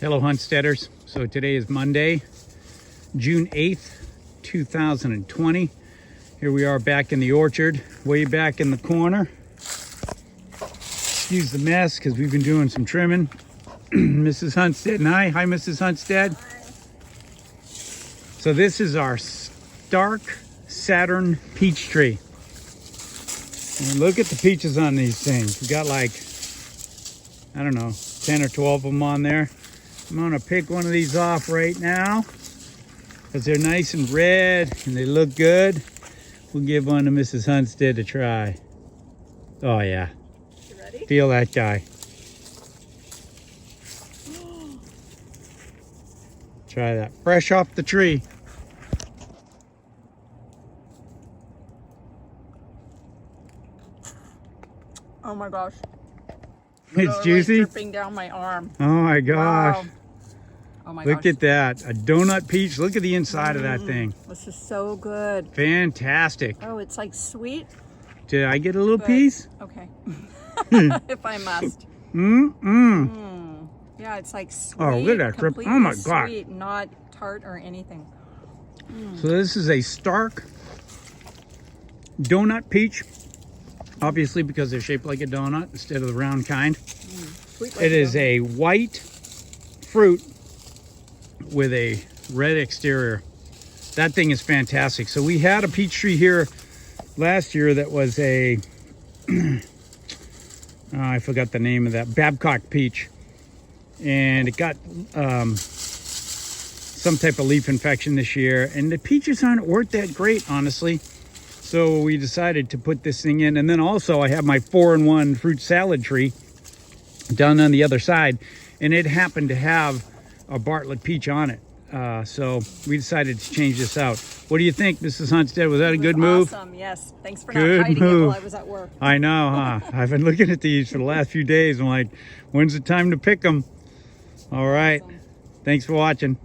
Hello Huntsteaders. So today is Monday, June 8th, 2020. Here we are back in the orchard, way back in the corner. Excuse the mess because we've been doing some trimming. Mrs. Huntstead and I. Hi Mrs. Huntstead. Hi. So this is our Stark Saturn Peach tree. And look at the peaches on these things. We got like, I don't know, 10 or 12 of them on there. I'm gonna pick one of these off right now because they're nice and red and they look good. We'll give one to Mrs. Huntstead to try. Oh yeah. You ready? Feel that guy. Try that. Fresh off the tree. Oh my gosh. It's Literally juicy. dripping down my arm. Oh my gosh. Wow. Oh my Look gosh. at that. A donut peach. Look at the inside of that thing. This is so good. Fantastic. Oh, it's like sweet. Did I get a little but- piece? Okay. If I must. Yeah, it's like sweet. Oh, look at that drip. completely Oh my gosh. Sweet, not tart or anything. So this is a Stark donut peach. Obviously because they're shaped like a donut instead of the round kind. Sweet like It is donut. a white fruit with a red exterior. That thing is fantastic. So we had a peach tree here last year that was a, I forgot the name of that, Babcock peach. And it got some type of leaf infection this year. And the peaches weren't that great, honestly. So we decided to put this thing in. And then also I have my 4-in-1 fruit salad tree down on the other side. And it happened to have a Bartlett peach on it. So we decided to change this out. What do you think, Mrs. Huntstead? Was that a good move? Awesome, yes. Thanks for Good not hiding move. it while I was at work. I know, huh? I've been looking at these for the last few days. I'm like, when's the time to pick them? All right. Awesome. Thanks for watching.